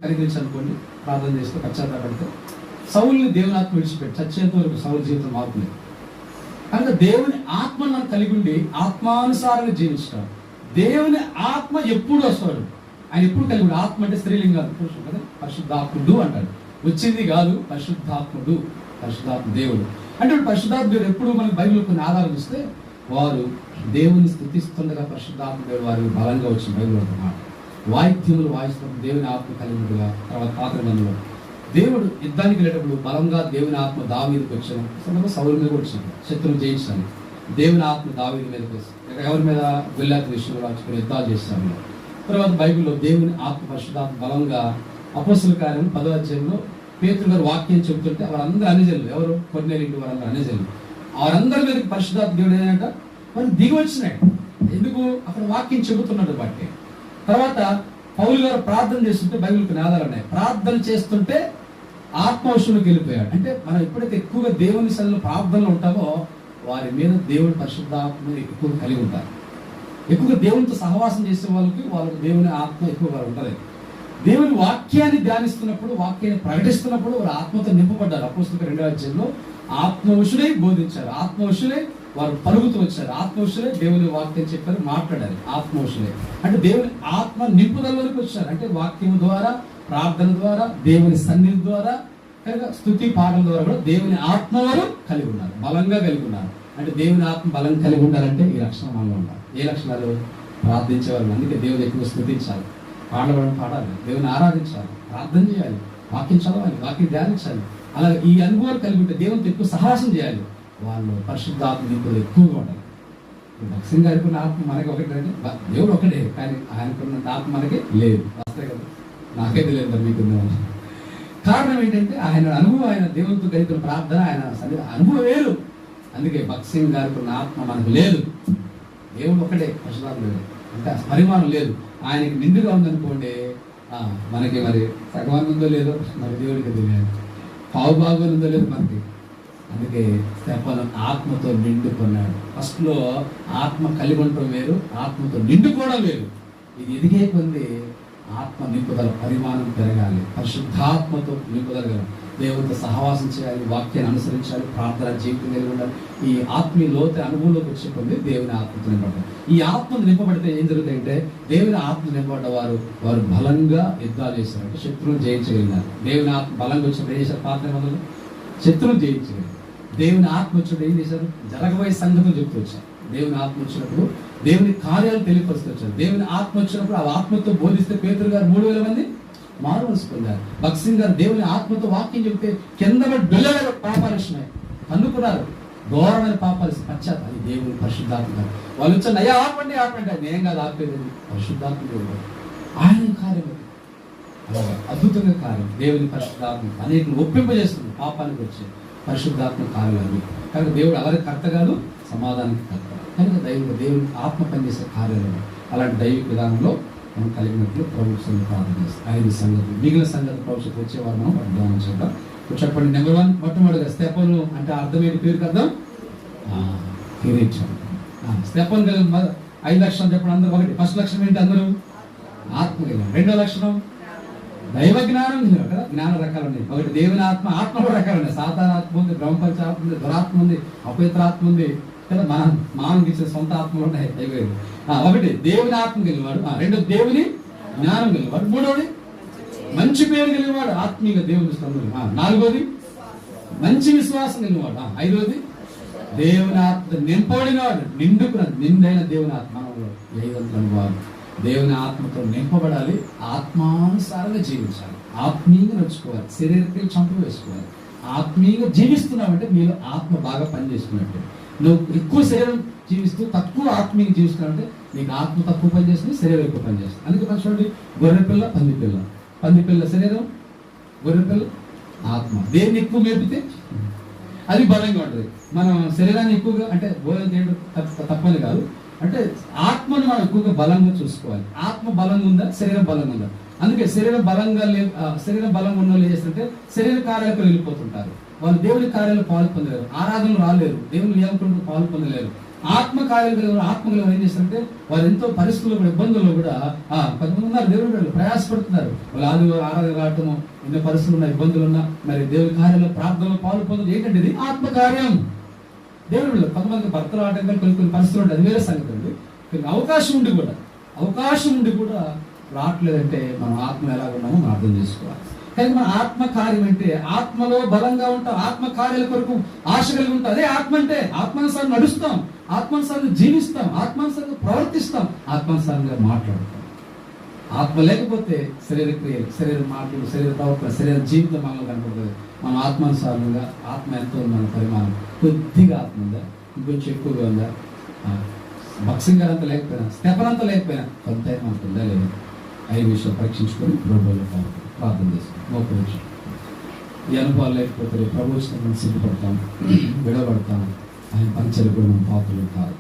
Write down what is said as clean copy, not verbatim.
కనికరించి అనుకోండి, ప్రార్థన చేస్తే పశ్చాత్తాపడితే సౌలుని దేవుని ఆత్మ విడిచిపెట్టి చచ్చేంత వరకు సౌలు జీవితం మారుతుంది. కనుక దేవుని ఆత్మను మనం కలిగి ఉండి ఆత్మానుసారంగా జీవించడం. దేవుని ఆత్మ ఎప్పుడు వస్తాడు, ఆయన ఎప్పుడు కలిగి ఉండి. ఆత్మ అంటే స్త్రీలింగాలు పురుషుడు కదా, పరిశుద్ధాత్ముడు అంటాడు. వచ్చింది కాదు, పరిశుద్ధాత్ముడు, పరిశుద్ధాత్మ దేవుడు అంటే పరిశుద్ధాత్మ దేవుడు. ఎప్పుడు మనకి బైబిల్ కొన్ని ఆధారాలు ఇస్తే వారు దేవుని స్తుతిస్తుండగా పరిశుద్ధాత్మ దేవుడు వారు బలంగా వచ్చిన బైబిల్ అన్నమాట. వాయిద్యములు వాయిస్తున్నప్పుడు దేవుని ఆత్మ కలిగినట్టుగా. తర్వాత పాత నిబంధనలో దేవుడు యుద్ధానికి వెళ్ళేటప్పుడు బలంగా దేవుని ఆత్మ దావీదుకి వచ్చాను, సౌలు మీద వచ్చింది, శత్రువు జయించాను. దేవుని ఆత్మ దావీదు మీదకి వచ్చి ఎవరి మీద వెళ్ళాక విషయంలో రాచుకుని యుద్ధాలు చేస్తాను. తర్వాత బైబిల్లో దేవుని ఆత్మ పరిశుద్ధాత్మ బలంగా అపోస్తల కార్యం 10వ అధ్యాయంలో పేతురు గారు వాక్యం చెబుతుంటే వారందరూ అన్యజనులు, ఎవరు కొర్నేలియులు వారందరూ అన్యజనులు, వారందరి మీదకి పరిశుద్ధాత్మ దేవుడు ఏంటంట వాళ్ళు దిగి వచ్చినాయి. ఎందుకు? అక్కడ వాక్యం చెబుతున్నాడు బట్టి. తర్వాత పౌలు గారు ప్రార్థన చేస్తుంటే బైబిల్ కొన్ని ఆధారాలు ఉన్నాయి. ప్రార్థన చేస్తుంటే ఆత్మవశంలోకి వెళ్ళిపోయాడు. అంటే మనం ఎప్పుడైతే ఎక్కువగా దేవుని సన్నిధిలో ప్రార్థనలో ఉంటామో వారి మీద దేవుని పరిశుద్ధాత్మ ఎక్కువ కలిగి ఉంటారు. ఎక్కువగా దేవునితో సహవాసం చేసే వాళ్ళకి దేవుని ఆత్మ ఎక్కువగా ఉంటుంది. దేవుని వాక్యాన్ని ధ్యానిస్తున్నప్పుడు, వాక్యాన్ని ప్రకటిస్తున్నప్పుడు వారు ఆత్మతో నింపబడ్డారు. అపోస్తలుల 2వ అధ్యాయంలో ఆత్మవశులై బోధించారు, ఆత్మవశులై వారు పలుకుతూ వచ్చారు, ఆత్మవశులై దేవుని వాక్యం చెప్పారు, మాట్లాడారు. ఆత్మవశులై అంటే దేవుని ఆత్మ నింపుదల వరకు వచ్చారు. అంటే వాక్యం ద్వారా, ప్రార్థన ద్వారా, దేవుని సన్నిధి ద్వారా, కనుక స్తుతి పాటల ద్వారా కూడా దేవుని ఆత్మ వారు కలిగి ఉన్నారు, బలంగా కలిగి ఉన్నారు. అంటే దేవుని ఆత్మ బలం కలిగి ఉండాలంటే ఈ లక్షణం మనలో ఉండాలి. ఏ లక్షణాలు? ప్రార్థించేవాళ్ళు. అందుకే దేవుని ఎక్కువ స్తుతించాలి, పాడడం పాడాలి, దేవుని ఆరాధించాలి, ప్రార్థన చేయాలి, వాక్యం చదవాలి, వాక్యం ధ్యానించాలి. అలా ఈ అనుభవాలు కలిగి ఉంటే దేవునితో ఎక్కువ సహవాసం చేయాలి. వాళ్ళు పరిశుద్ధాత్మ నింపుదల ఎక్కువగా ఉండాలి. భక్సింగ్ గారికి ఉన్న ఆత్మ మనకి ఒకటి అంటే దేవుడు ఒకటే, కానీ ఆయనకున్నంత ఆత్మ మనకి లేదు. వస్తాయి కదా, నాకైతే లేదు, మీకు కారణం ఏంటంటే ఆయన అనుభవం, ఆయన దేవునితో కలిగిన ప్రార్థన, ఆయన అనుభవం వేరు. అందుకే భక్సింగ్ గారికి ఉన్న ఆత్మ మనకు లేదు. దేవుడు ఒకటే, పరిశుద్ధాత్మ లేదు, అంటే పరిమాణం లేదు. ఆయనకి నిండుగా ఉందనుకోండి, మనకి మరి సగవాన్ ఉందో లేదో మరి దేవుడికి తెలియదు, పావు బాగా ఉందో లేదో మనకి. అందుకే స్టెఫను ఆత్మతో నిండుకున్నాడు. ఫస్ట్లో ఆత్మ కలిగి ఉండటం వేరు, ఆత్మతో నిండుకోవడం వేరు. ఇది ఎదిగే కొంది ఆత్మ నింపుదల పరిమాణం పెరగాలి, పరిశుద్ధాత్మతో నింపుదల, దేవునితో సహవాసం చేయాలి, వాక్యాన్ని అనుసరించాలి, ప్రార్థన జీవితం కలిగి ఉండాలి. ఈ ఆత్మీయ లోతు అనుభవంలోకి వచ్చే కొంది దేవుని ఆత్మతో నింపబడతారు. ఈ ఆత్మను నింపబడితే ఏం జరుగుతాయంటే దేవుని ఆత్మ నింపబడ్డ వారు బలంగా యుద్ధాలు చేశారు, అంటే శత్రువును జయించగలిగినారు. దేవుని ఆత్మ బలంగా వచ్చినప్పుడు ఏం చేశారు? పాత్ర మొదలు శత్రువును జయించగలిగారు. దేవుని ఆత్మ వచ్చినప్పుడు ఏం చేశారు? జరగబోయే సంగతులు చెప్తూ వచ్చారు. దేవుని ఆత్మ వచ్చినప్పుడు దేవుని కార్యాలు తెలియపరుస్తూ వచ్చారు. దేవుని ఆత్మ వచ్చినప్పుడు ఆ ఆత్మతో బోధిస్తే పేతురు గారు 3000 మంది మారుమనసు పొందారు. భక్సింగ్ గారు దేవుని ఆత్మతో వాక్యం చెప్తే కింద బిల్లలు పాపాలు వచ్చినాయి, కన్నుకున్నారు, ఘోరమైన పాపాలు, పశ్చాత్తాపం. అది దేవుని పరిశుద్ధాత్మ. వాళ్ళు వచ్చారు, అయ్యా ఆపండి ఆపండి, నేను కాదు ఆపేది, పరిశుద్ధాత్మ దేవుడు, ఆయన కార్యం అలాగా అద్భుతంగా కార్యం. దేవుని పరిశుద్ధాత్మ అనేక ఒప్పింపజేస్తుంది, పాపానికి వచ్చే పరిశుద్ధాత్మ కార్యాలు. కనుక దేవుడు అలాగే కర్త కాదు, సమాధానానికి కర్త. కనుక దేవుని ఆత్మ పనిచేసే కార్యాలు. అలాంటి దైవిక విధానంలో మనం కలిగినట్లు ప్రభుత్వం ప్రార్థన చేస్తాం. 5 సంగతులు, మిగిలిన సంగతి ప్రభుత్వం వచ్చేవారు మనం అర్థం చేద్దాం. చెప్పండి. నెంబర్ 1, మొట్టమొదటిగా స్టెఫను అంటే అర్థమైన పేరుకి అర్థం కిరీటం. స్టెఫన్ 5 లక్షణాలు చెప్పండి అందరూ. ఒకటి, ఫస్ట్ లక్షణం ఏంటి? అందరూ ఆత్మ కలిగిన. 2వ లక్షణం దైవ జ్ఞానం కలిగిన కదా. జ్ఞాన రకాలు ఉన్నాయి. ఒకటి దేవుని ఆత్మ, ఆత్మ కూడా రకాలు ఉన్నాయి. సాతాన ఆత్మ ఉంది, బ్రహ్మపంచ ఆత్మ ఉంది, దురాత్మ ఉంది, అపవిత్ర ఆత్మ ఉంది కదా. మానవునికి ఇచ్చే సొంత ఆత్మలు ఉన్నాయి. ఒకటి దేవుని ఆత్మ కలిగినవాడు, 2 దేవుని జ్ఞానం కలిగినవాడు, 3వది మంచి పేరు కలిగినవాడు, ఆత్మీయ దేవుని స్తంభం, 4వది మంచి విశ్వాసం కలిగినవాడు, 5వది దేవుని ఆత్మ నింపబడినవాడు, నిండైన దేవుని ఆత్మ. వారు దేవుని ఆత్మతో నింపబడాలి, ఆత్మానుసారంగా జీవించాలి, ఆత్మీయంగా నడుచుకోవాలి, శరీరకి చంపు వేసుకోవాలి. ఆత్మీయంగా జీవిస్తున్నావంటే నీలో ఆత్మ బాగా పనిచేస్తున్నట్టు. నువ్వు ఎక్కువ శరీరం జీవిస్తూ తక్కువ ఆత్మీయంగా జీవిస్తున్నావంటే నీకు ఆత్మ తక్కువ పనిచేస్తుంది, శరీరం ఎక్కువ పనిచేస్తుంది. అందుకే మనం చూడండి, గొర్రెపిల్ల, పందిపిల్ల, పందిపిల్ల శరీరం, గొర్రెపిల్ల ఆత్మ. దేన్ని ఎక్కువ మేపితే అది బలంగా ఉంటుంది. మనం శరీరాన్ని ఎక్కువగా అంటే భోజనం చేయడం తప్పని కాదు, అంటే ఆత్మను మనం ఎక్కువగా బలంగా చూసుకోవాలి. ఆత్మ బలంగా ఉందా, శరీరం బలంగా ఉందా? అందుకే శరీరం బలంగా శరీరం బలంగా ఉన్న వాళ్ళు ఏం చేస్తుంటే శరీర కార్యాలకు వెళ్ళిపోతుంటారు. వాళ్ళు దేవుని కార్యాలు పాలు పొందలేరు, ఆరాధనలు రాలేరు, దేవుని నియమకులకు పాలు పొందలేరు. ఆత్మలు ఏం చేస్తారంటే వారు ఎంతో పరిస్థితుల్లో కూడా, ఇబ్బందుల్లో కూడా కొంతమంది ఉన్నారు దేవుడు వాళ్ళు ప్రయాసపడుతున్నారు. వాళ్ళు ఆరాధన రావటము, ఎన్నో పరిస్థితులు ఉన్న ఇబ్బందులు ఉన్నా మరి దేవుని కార్యంలో ప్రార్థనలో పాలు పొందడం ఏంటంటే ఇది ఆత్మకార్యం. దేవుడు కొంతమంది భర్తలు ఆటంకాలు కొన్ని పరిస్థితులు ఉంటాయి, అది వేరే సంగతి అండి. కొన్ని అవకాశం ఉండి కూడా రావట్లేదంటే మనం ఆత్మ ఎలా ఉన్నామో మనం అర్థం చేసుకోవాలి. కానీ మన ఆత్మ కార్యం అంటే ఆత్మలో బలంగా ఉంటాం, ఆత్మ కార్యాల కొరకు ఆశ కలిగి ఉంటాం. అదే ఆత్మ అంటే ఆత్మానుసారంగా నడుస్తాం, ఆత్మానుసారంగా జీవిస్తాం, ఆత్మానుసారంగా ప్రవర్తిస్తాం, ఆత్మానుసారంగా మాట్లాడతాం. ఆత్మ లేకపోతే శరీర క్రియలు, శరీర మాటలు, శరీర ప్రవర్తన, శరీర జీవితం మనలో కనపడుతుంది. మన ఆత్మానుసారంగా ఆత్మ ఎంతో మన పరిమాణం, కొద్దిగా ఆత్మ ఉందా, ఇంకొంచెం ఎక్కువగా ఉందా, భక్సింగ్ అంతా లేకపోయినా, స్తెపనంతా లేకపోయినా కొంత మనకు ఉందా లేదా, 5 విషయాలు పరీక్షించుకొని ప్రభువులో ప్రార్థన చేస్తాం. మోకరించి ఈ అనుభవాలు లేకపోతే ప్రభు సిద్ధపడతాం, విడబడతాం. ఆయన పంచలు కూడా మనం పాపలు కాదు.